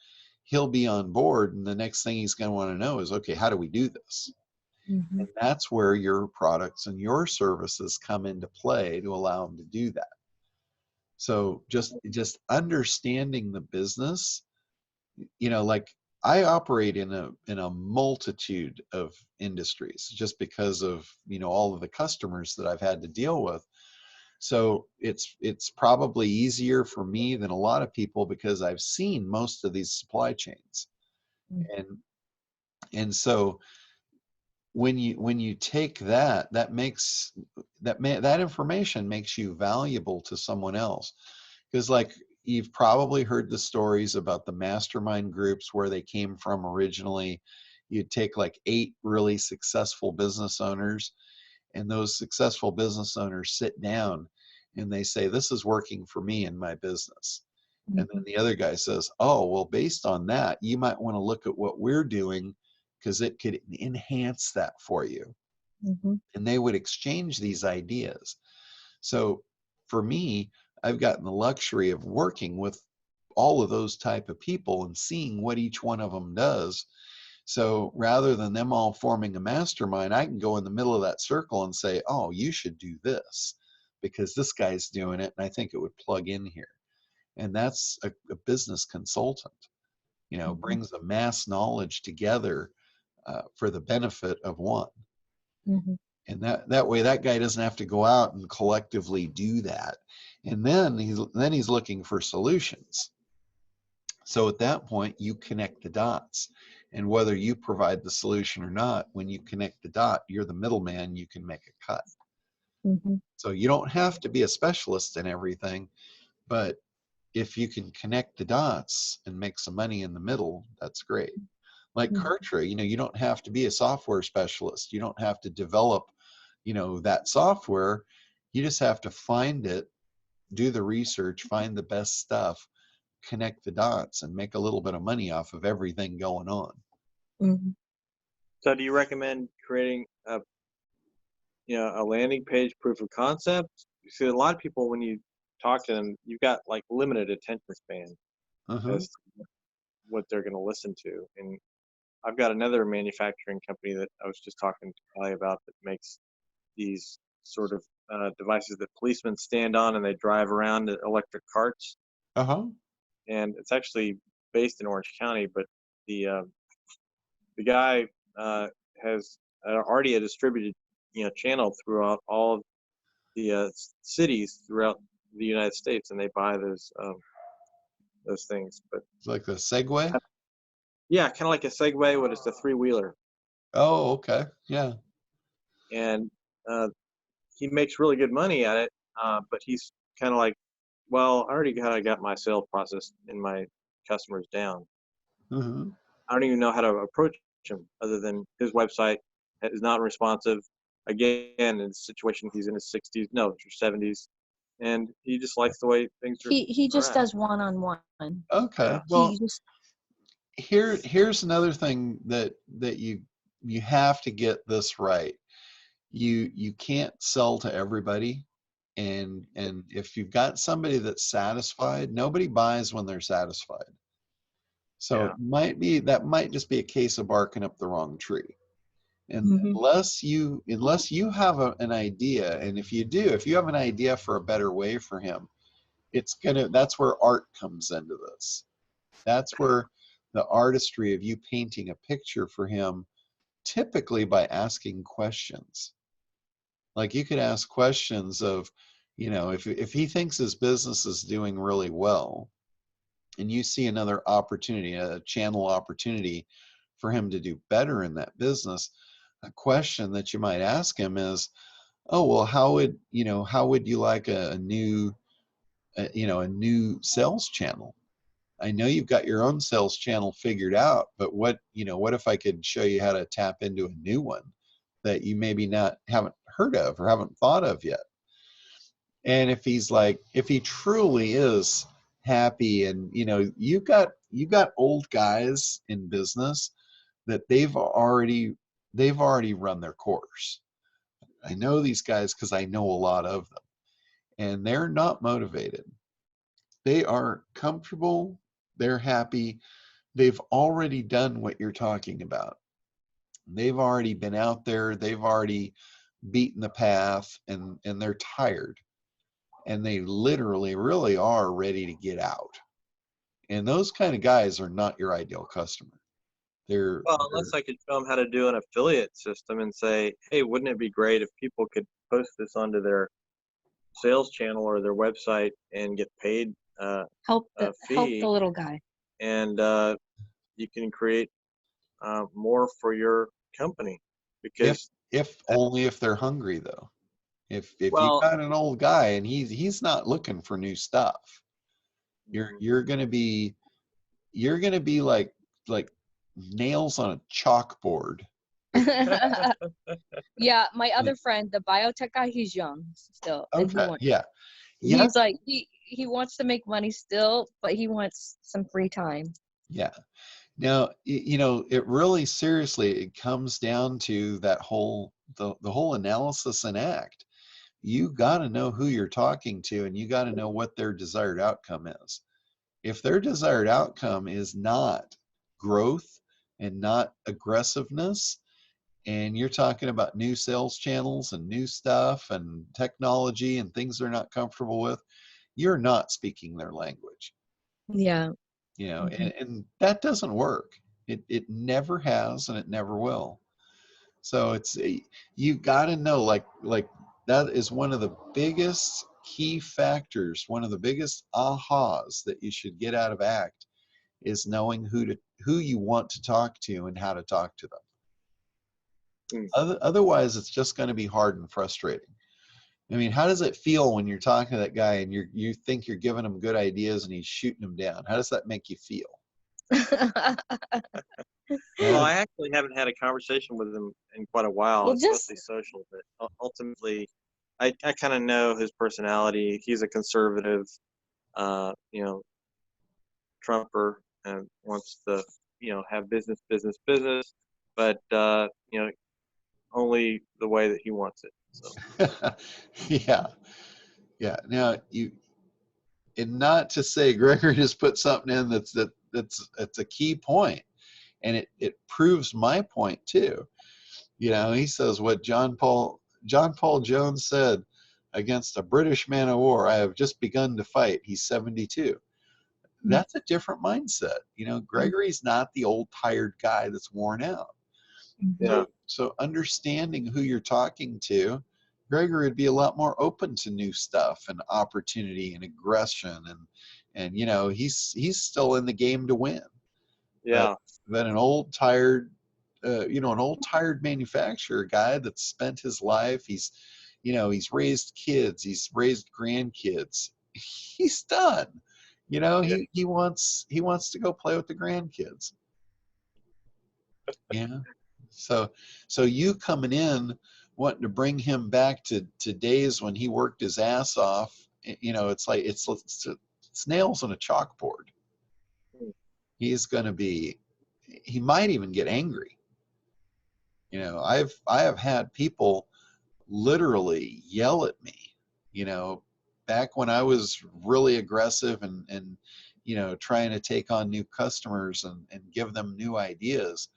he'll be on board, and the next thing he's going to want to know is, okay, how do we do this? And that's where your products and your services come into play to allow him to do that. So just understanding the business, like I operate in a multitude of industries just because of all of the customers that I've had to deal with. So it's probably easier for me than a lot of people because I've seen most of these supply chains. And so when you take that, that information makes you valuable to someone else. Because like you've probably heard the stories about the mastermind groups where they came from originally. You'd take like 8 really successful business owners, and those successful business owners sit down and they say, this is working for me in my business. And then the other guy says, oh, well, based on that, you might want to look at what we're doing because it could enhance that for you. And they would exchange these ideas. So for me, I've gotten the luxury of working with all of those type of people and seeing what each one of them does. So rather than them all forming a mastermind, I can go in the middle of that circle and say, oh, you should do this because this guy's doing it and I think it would plug in here. And that's a business consultant, brings a mass knowledge together for the benefit of one. And that way that guy doesn't have to go out and collectively do that. And then he's looking for solutions. So at that point, you connect the dots. And whether you provide the solution or not, when you connect the dot, you're the middleman, you can make a cut. So you don't have to be a specialist in everything, but if you can connect the dots and make some money in the middle, that's great. Like Kartra, you don't have to be a software specialist. You don't have to develop, that software. You just have to find it, do the research, find the best stuff, connect the dots, and make a little bit of money off of everything going on.
So do you recommend creating a landing page proof of concept? You see, a lot of people, when you talk to them, you've got like limited attention span as to what they're going to listen to. And I've got another manufacturing company that I was just talking to Kelly about that makes these sort of devices that policemen stand on and they drive around in electric carts. And it's actually based in Orange County, but the guy has already a distributed channel throughout all of the cities throughout the United States, and they buy those things. But
it's like the Segway.
Yeah, kind of like a Segway, but it's a 3-wheeler.
Oh, okay, yeah.
And he makes really good money at it, but he's kind of like, well, I already kind of got my sales process and my customers down. I don't even know how to approach him other than his website is not responsive. Again, in the situation, he's in his 60s, no, 70s, and he just likes the way things are.
He just does one-on-one.
Okay, well, here's another thing that you have to get this right. You can't sell to everybody, and if you've got somebody that's satisfied, nobody buys when they're satisfied. So it might just be a case of barking up the wrong tree. And unless you have an idea, and if you have an idea for a better way for him, that's where art comes into this. That's where the artistry of you painting a picture for him, typically by asking questions. Like you could ask questions of, if he thinks his business is doing really well, and you see another opportunity, a channel opportunity for him to do better in that business, a question that you might ask him is, oh, well, how would you like a new sales channel? I know you've got your own sales channel figured out, but what if I could show you how to tap into a new one that you maybe haven't heard of or haven't thought of yet? And if he truly is happy, and you've got old guys in business that they've already run their course. I know these guys because I know a lot of them, and they're not motivated. They are comfortable, they're happy, they've already done what you're talking about. They've already been out there, they've already beaten the path, and they're tired, and they literally really are ready to get out. And those kind of guys are not your ideal customer.
Unless I could show them how to do an affiliate system and say, hey, wouldn't it be great if people could post this onto their sales channel or their website and get paid
help
a fee,
the little guy,
and you can create more for your company. because
if only if they're hungry though. If you
well,
got an old guy and he's not looking for new stuff, you're gonna be like nails on a chalkboard.
Yeah, my other friend, the biotech guy, he's young still, and
Okay, yeah.
he's like he wants to make money still, but he wants some free time.
Yeah. Now, you know, it really seriously, it comes down to that whole, the whole analysis and act. You got to know who you're talking to, and you got to know what their desired outcome is. If their desired outcome is not growth and not aggressiveness, and you're talking about new sales channels and new stuff and technology and things they're not comfortable with, you're not speaking their language.
Yeah.
You know,
Mm-hmm.
and that doesn't work. It never has, and it never will. So you got to know, like that is one of the biggest key factors, one of the biggest ahas that you should get out of ACT, is knowing who you want to talk to and how to talk to them. Otherwise, it's just going to be hard and frustrating. I mean, how does it feel when you're talking to that guy and you think you're giving him good ideas and he's shooting them down? How does that make you feel?
well, I actually haven't had a conversation with him in quite a while.
Well,
It's mostly social, but ultimately, I kind of know his personality. He's a conservative, you know, Trumper, and wants to, you know, have business, but you know, only the way that he wants it. So.
Yeah. Now and not to say Gregory just put something in that's a key point, and it proves my point too. You know, he says what John Paul Jones said against a British man of war, "I have just begun to fight." He's 72. That's a different mindset. You know, Gregory's not the old tired guy that's worn out.
Yeah.
So understanding who you're talking to, Gregory would be a lot more open to new stuff and opportunity and aggression, and you know, he's still in the game to win.
Yeah.
But an old tired you know, an old tired manufacturer guy that's spent his life, he's raised kids, he's raised grandkids, he's done. You know,
Yeah.
he wants to go play with the grandkids. Yeah. So you coming in wanting to bring him back to days when he worked his ass off, you know, it's like it's nails on a chalkboard. He's going to be, he might even get angry. You know, I have had people literally yell at me, you know, back when I was really aggressive and you know, trying to take on new customers and give them new ideas.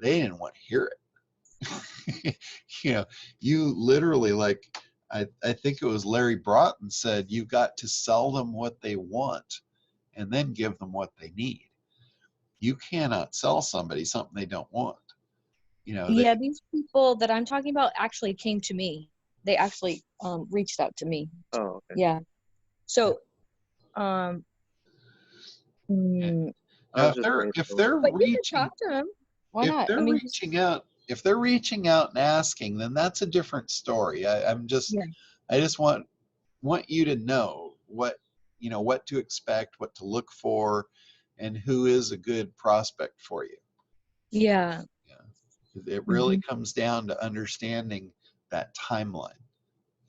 They didn't want to hear it. You know, you literally, like, I think it was Larry Broughton said, you've got to sell them what they want and then give them what they need. You cannot sell somebody something they don't want. You know,
Yeah, these people that I'm talking about actually came to me. They actually reached out to me.
Oh, okay.
Yeah. So
now if they're
but you
reaching,
can talk to them. Why not?
they're
I mean,
reaching out, if they're reaching out and asking, then that's a different story. I just want you to know what, you know, what to expect, what to look for, and who is a good prospect for you.
yeah.
It really comes down to understanding that timeline.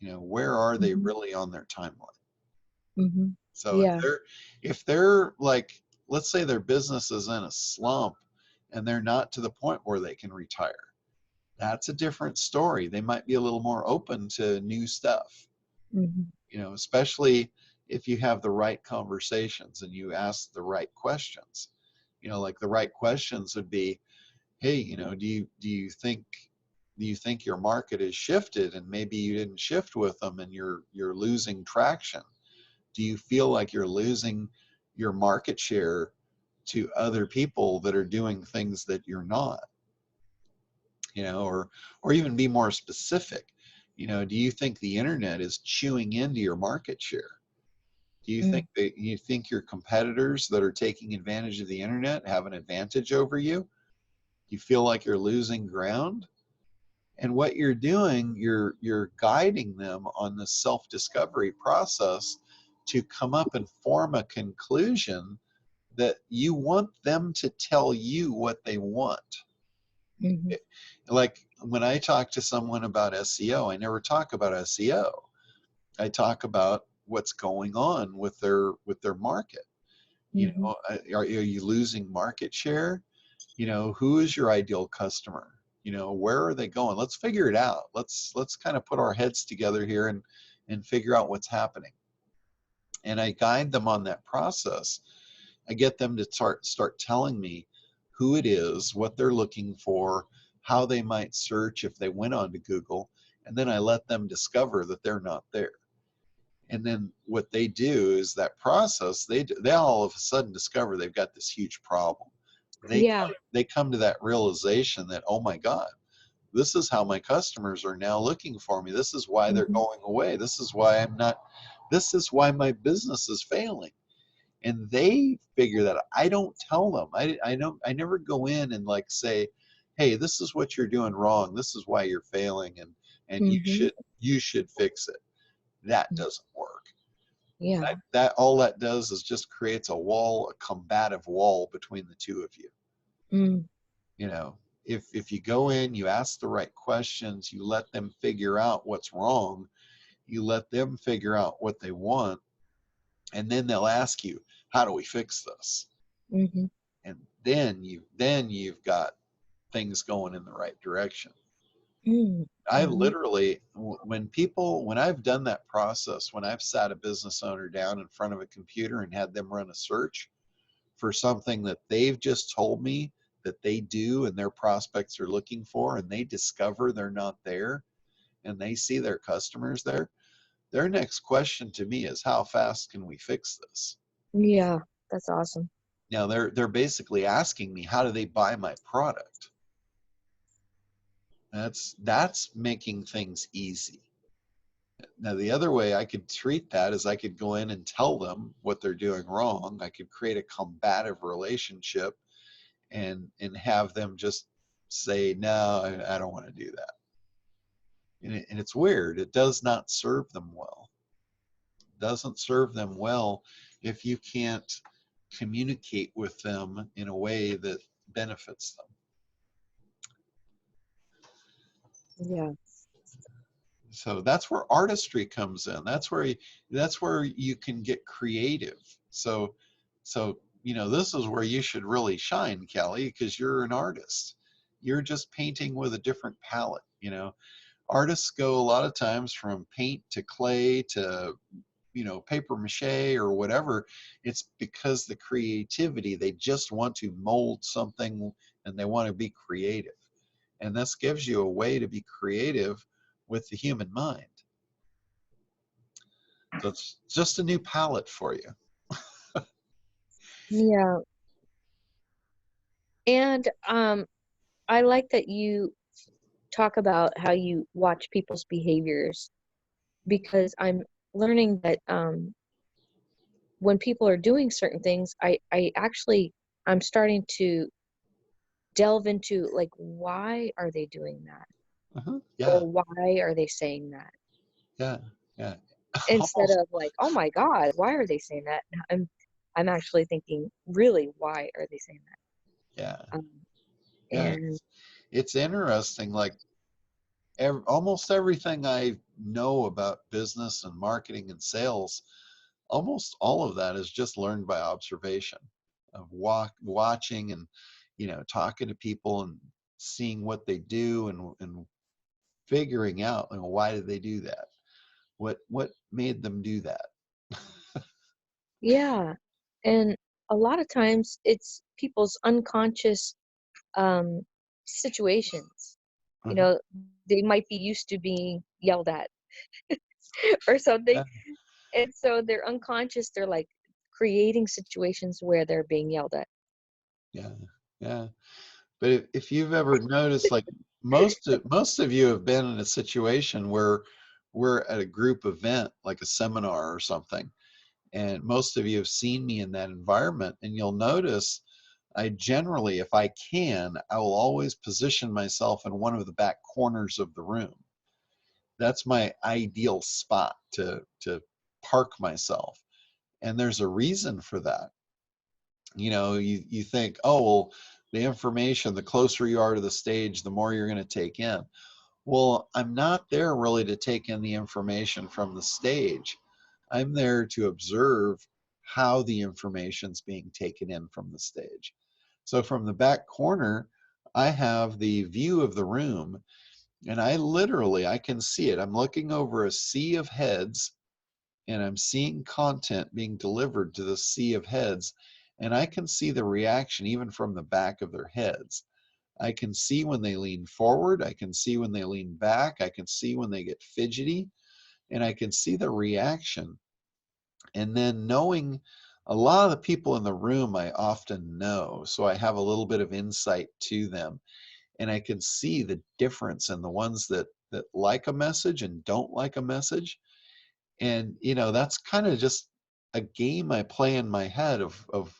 You know, where are they really on their timeline? So
Yeah.
if they're like, let's say their business is in a slump and they're not to the point where they can retire, that's a different story. They might be a little more open to new stuff. You know, especially if you have the right conversations and you ask the right questions. You know, like the right questions would be, hey, you know, do you think your market has shifted and maybe you didn't shift with them and you're losing traction? Do you feel like you're losing your market share to other people that are doing things that you're not? You know, or even be more specific. You know, do you think the internet is chewing into your market share? Do you think that you think your competitors that are taking advantage of the internet have an advantage over you? Do you feel like you're losing ground? And what you're doing, you're guiding them on the self-discovery process to come up and form a conclusion that you want them to tell you what they want.
Mm-hmm.
Like when I talk to someone about SEO, I never talk about SEO. I talk about what's going on with their market. You
Mm-hmm.
know, are you losing market share? You know, who is your ideal customer? You know, where are they going? Let's figure it out. Let's kind of put our heads together here and figure out what's happening. And I guide them on that process. I get them to start telling me who it is, what they're looking for, how they might search if they went onto Google, and then I let them discover that they're not there. And then what they do is that process, they all of a sudden discover they've got this huge problem.
Yeah.
They come to that realization that, oh my God, this is how my customers are now looking for me. This is why they're
Mm-hmm.
going away. This is why this is why my business is failing. And they figure that. I don't tell them. I never go in and like say, hey, this is what you're doing wrong. This is why you're failing, and
Mm-hmm.
you should fix it. That doesn't work.
Yeah.
That all that does is just creates a wall, a combative wall between the two of you.
Mm.
You know, if you go in, you ask the right questions, you let them figure out what's wrong, you let them figure out what they want, and then they'll ask you, how do we fix this?
Mm-hmm.
And then you've got things going in the right direction.
Mm.
I've
Mm-hmm.
literally, when I've done that process, when I've sat a business owner down in front of a computer and had them run a search for something that they've just told me that they do and their prospects are looking for, and they discover they're not there, and they see their customers there, their next question to me is, how fast can we fix this?
Yeah. That's awesome.
Now they're basically asking me, how do they buy my product? That's making things easy. Now the other way I could treat that is I could go in and tell them what they're doing wrong. I could create a combative relationship and have them just say, no, I don't want to do that. And it's weird. It does not serve them well. It doesn't serve them well if you can't communicate with them in a way that benefits them.
Yeah.
So that's where artistry comes in. That's where you can get creative. So you know, this is where you should really shine, Kelly, because you're an artist. You're just painting with a different palette. You know, artists go a lot of times from paint to clay to, you know, paper mache or whatever. It's because the creativity, they just want to mold something and they want to be creative. And this gives you a way to be creative with the human mind. So it's just a new palette for you.
Yeah. And I like that you talk about how you watch people's behaviors, because I'm learning that when people are doing certain things, I'm starting to delve into, like, why are they doing that?
Yeah,
Or why are they saying that?
yeah, yeah.
Instead
Almost,
of like, oh my God, why are they saying that? I'm actually thinking, really, why are they saying
yeah,
that?
yeah.
And
It's interesting. Like almost everything I know about business and marketing and sales, almost all of that is just learned by observation, of watching and, you know, talking to people and seeing what they do and figuring out, you know, why did they do that? What made them do that?
yeah, and a lot of times it's people's unconscious um, situations. You
Uh-huh.
know, they might be used to being yelled at or something.
Yeah,
And so they're unconscious, they're like creating situations where they're being yelled at.
yeah, yeah. But if you've ever noticed, like most of you have been in a situation where we're at a group event, like a seminar or something, and most of you have seen me in that environment, and you'll notice I generally, if I can, I will always position myself in one of the back corners of the room. That's my ideal spot to park myself. And there's a reason for that. You know, you think, oh, well, the information, the closer you are to the stage, the more you're going to take in. Well, I'm not there really to take in the information from the stage. I'm there to observe how the information's being taken in from the stage. So from the back corner, I have the view of the room, and I can see it. I'm looking over a sea of heads, and I'm seeing content being delivered to the sea of heads, and I can see the reaction even from the back of their heads. I can see when they lean forward, I can see when they lean back, I can see when they get fidgety, and I can see the reaction. And then knowing a lot of the people in the room I often know, so I have a little bit of insight to them, and I can see the difference in the ones that like a message and don't like a message. And you know, that's kind of just a game I play in my head of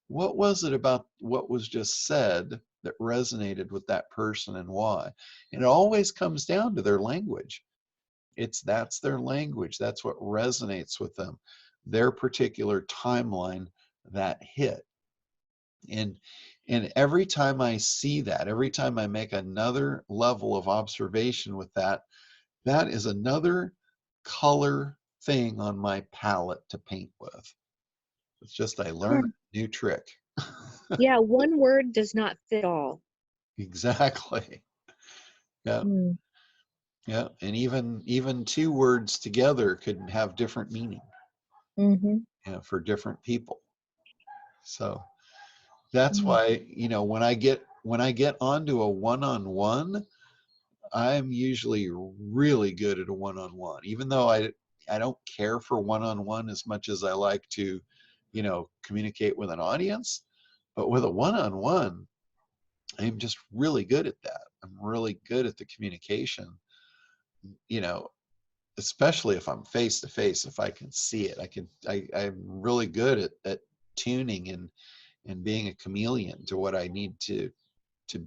what was it about what was just said that resonated with that person and why. And it always comes down to their language. That's their language. That's what resonates with them, their particular timeline that hit. And every time I see that, every time I make another level of observation with that, that is another color thing on my palette to paint with. It's just I learned a new trick.
Yeah, one word does not fit all.
Exactly. Yeah.
Mm.
Yeah. And even two words together could have different meaning,
Mm-hmm.
you know, for different people. So that's
Mm.
why, you know, when I get onto a one-on-one, I'm usually really good at a one-on-one, even though I don't care for one-on-one as much as I like to, you know, communicate with an audience. But with a one-on-one, I'm just really good at that. I'm really good at the communication, you know, especially if I'm face to face, if I can see it. I'm really good at tuning and being a chameleon to what I need to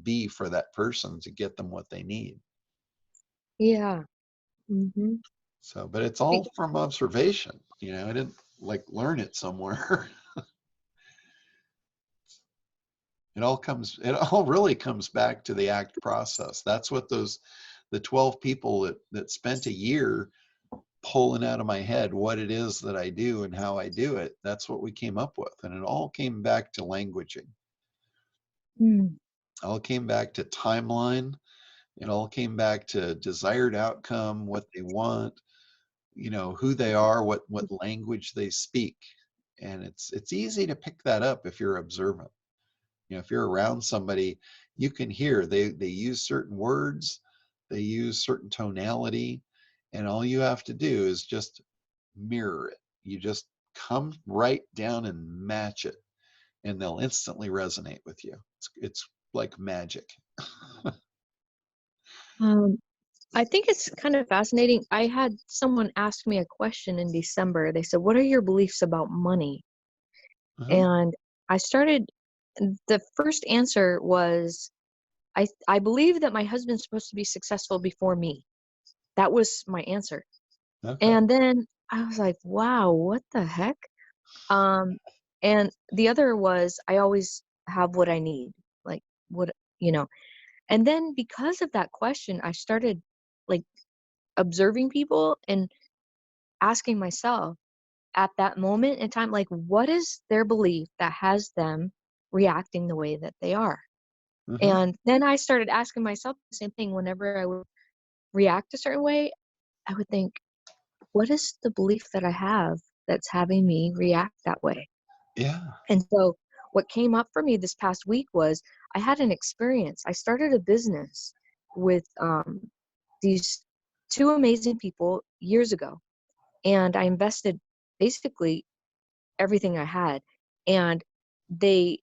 be for that person to get them what they need.
Yeah. Mm-hmm.
So, but it's all from observation. You know, I didn't like learn it somewhere. It all really comes back to the ACT process. That's what the 12 people that spent a year pulling out of my head what it is that I do and how I do it. That's what we came up with. And it all came back to languaging.
Mm.
It all came back to timeline. It all came back to desired outcome, what they want, you know, who they are, what language they speak. And it's easy to pick that up if you're observant. You know, if you're around somebody, you can hear they use certain words, they use certain tonality, and all you have to do is just mirror it. You just come right down and match it, and they'll instantly resonate with you. It's like magic.
Um, I think it's kind of fascinating. I had someone ask me a question in December. They said, "What are your beliefs about money?"
Uh-huh.
And I started, the first answer was, I believe that my husband's supposed to be successful before me. That was my answer.
Okay.
And then I was like, wow, what the heck? Um, and the other was, I always have what I need. Like, what, you know. And then because of that question, I started like observing people and asking myself at that moment in time, like, what is their belief that has them reacting the way that they are?
Uh-huh.
And then I started asking myself the same thing whenever I would react a certain way. I would think, what is the belief that I have that's having me react that way?
Yeah.
And so what came up for me this past week was, I had an experience. I started a business with these two amazing people years ago, and I invested basically everything I had. And they,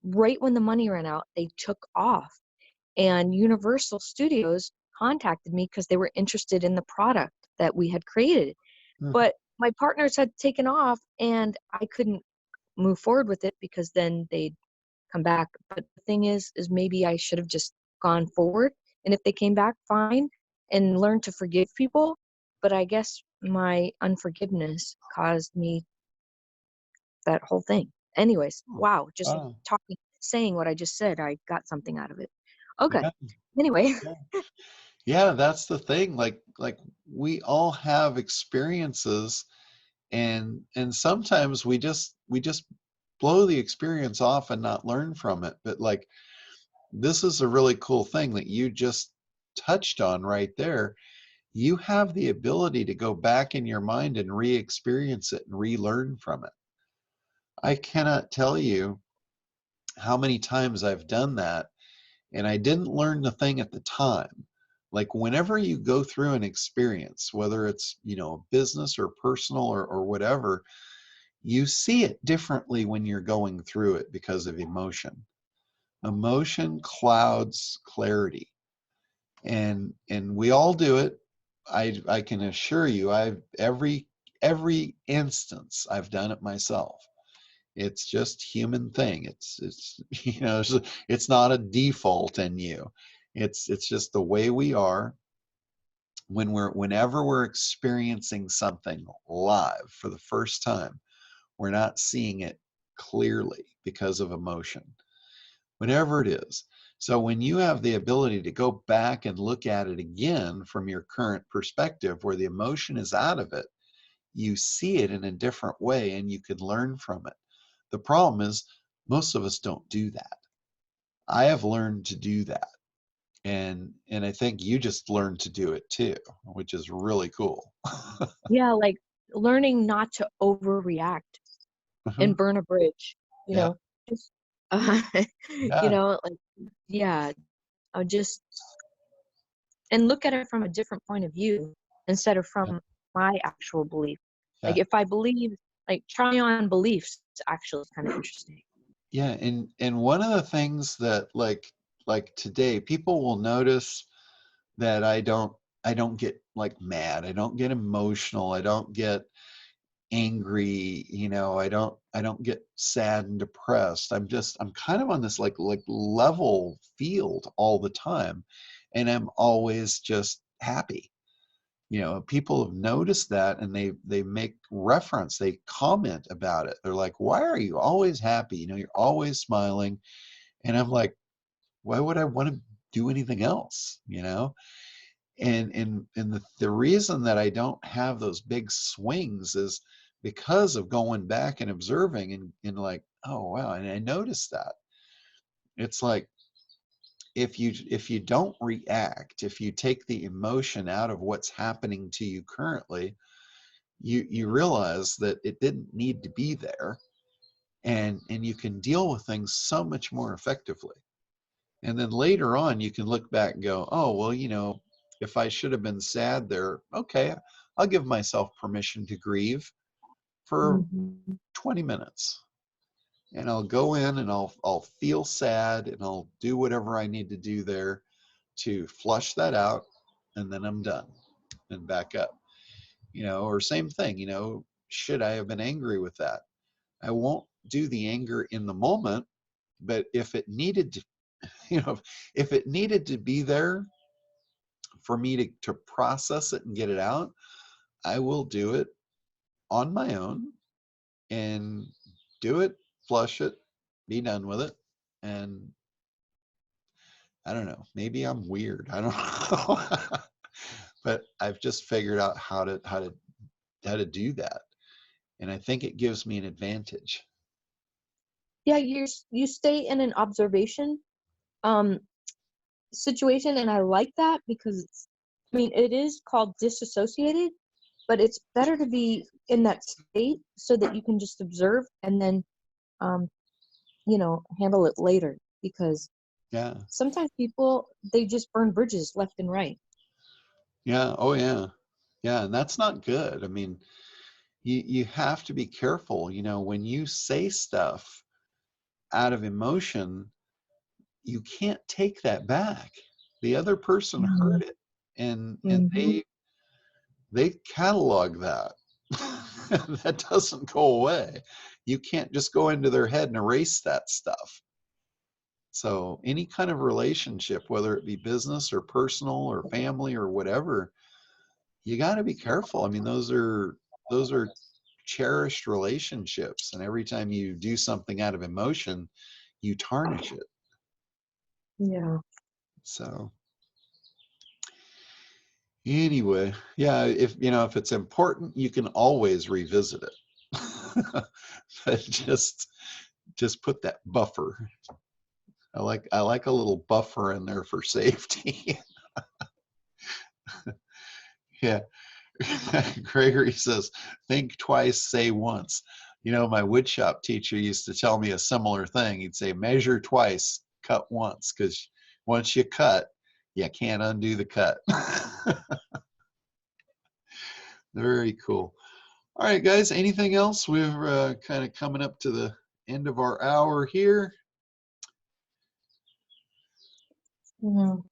right when the money ran out, they took off. And Universal Studios contacted me because they were interested in the product that we had created.
Uh-huh.
But my partners had taken off, and I couldn't move forward with it because then they'd come back. But the thing is maybe I should have just gone forward. And if they came back, fine, and learned to forgive people. But I guess my unforgiveness caused me that whole thing. Anyways, wow, just
Wow.
saying what I just said, I got something out of it. Okay.
Yeah.
Anyway.
Yeah, that's the thing. Like we all have experiences, and sometimes we just blow the experience off and not learn from it. But like, this is a really cool thing that you just touched on right there. You have the ability to go back in your mind and re-experience it and relearn from it. I cannot tell you how many times I've done that, and I didn't learn the thing at the time. Like, whenever you go through an experience, whether it's, business or personal or whatever, you see it differently when you're going through it because of emotion. Emotion clouds clarity. And we all do it. I can assure you, every instance I've done it myself. It's just human thing. It's it's not a default in you. It's just the way we are. Whenever we're experiencing something live for the first time, we're not seeing it clearly because of emotion, whatever it is. So when you have the ability to go back and look at it again from your current perspective, where the emotion is out of it, you see it in a different way and you can learn from it. The problem is most of us don't do that. I have learned to do that. And I think you just learned to do it too, which is really cool.
Yeah, like learning not to overreact and burn a bridge,
Yeah.
just,
Yeah.
like, yeah, just, and look at it from a different point of view instead of
Yeah.
from my actual belief.
Yeah.
Like, if I believe, like, try on beliefs actually is kind of interesting.
Yeah. And one of the things that like today, people will notice that I don't get like mad. I don't get emotional. I don't get angry. I don't get sad and depressed. I'm kind of on this like level field all the time. And I'm always just happy. People have noticed that, and they make reference, they comment about it. They're like, why are you always happy? You're always smiling. And I'm like, why would I want to do anything else? And the reason that I don't have those big swings is because of going back and observing and like, oh wow. And I noticed that it's like, if you don't react, if you take the emotion out of what's happening to you currently, you realize that it didn't need to be there, and you can deal with things so much more effectively. And then later on you can look back and go, oh well, if I should have been sad there, okay, I'll give myself permission to grieve for 20 minutes, and I'll go in and I'll feel sad, and I'll do whatever I need to do there to flush that out, and then I'm done and back up. Or same thing, should I have been angry with that? I won't do the anger in the moment, but if it needed to, if it needed to be there for me to process it and get it out, I will do it on my own and do it, flush it, be done with it. And I don't know, maybe I'm weird. I don't know. But I've just figured out how to do that. And I think it gives me an advantage.
Yeah, you stay in an observation situation, and I like that because it is called disassociated, but it's better to be in that state so that you can just observe and then handle it later, because
Yeah.
sometimes people, they just burn bridges left and right.
Yeah. Oh yeah. Yeah. And that's not good. I mean, you have to be careful, when you say stuff out of emotion, you can't take that back. The other person heard it, and they catalog that. That doesn't go away. You can't just go into their head and erase that stuff. So any kind of relationship, whether it be business or personal or family or whatever, you got to be careful. I mean, those are cherished relationships, and every time you do something out of emotion, you tarnish it.
Yeah.
So anyway, yeah, if if it's important, you can always revisit it. But just put that buffer. I like a little buffer in there for safety. Yeah. Gregory says, think twice, say once. My woodshop teacher used to tell me a similar thing. He'd say, measure twice, cut once, because once you cut, you can't undo the cut. Very cool. All right, guys, anything else? We're kind of coming up to the end of our hour here.
No.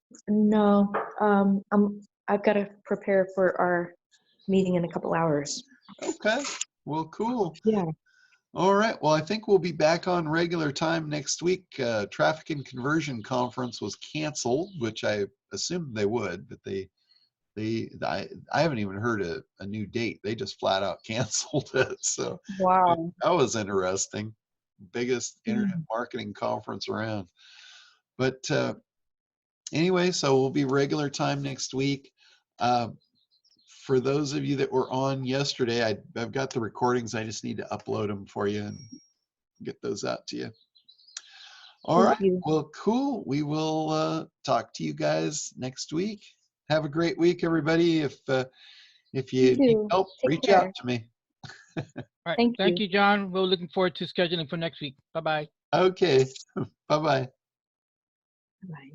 I've got to prepare for our meeting in a couple hours.
Okay, well, cool.
Yeah.
All right, well, I think we'll be back on regular time next week. Traffic and Conversion Conference was canceled, which I assumed they would, but I haven't even heard a new date. They just flat out canceled it. So
Wow.
that was interesting. Biggest internet marketing conference around. But anyway, so we'll be regular time next week. For those of you that were on yesterday, I've got the recordings. I just need to upload them for you and get those out to you. All right. Well, cool. We will talk to you guys next week. Have a great week, everybody. If you need help, reach out to me.
All right. Thank you, John. We're looking forward to scheduling for next week. Bye-bye.
Okay. Bye-bye.
Bye.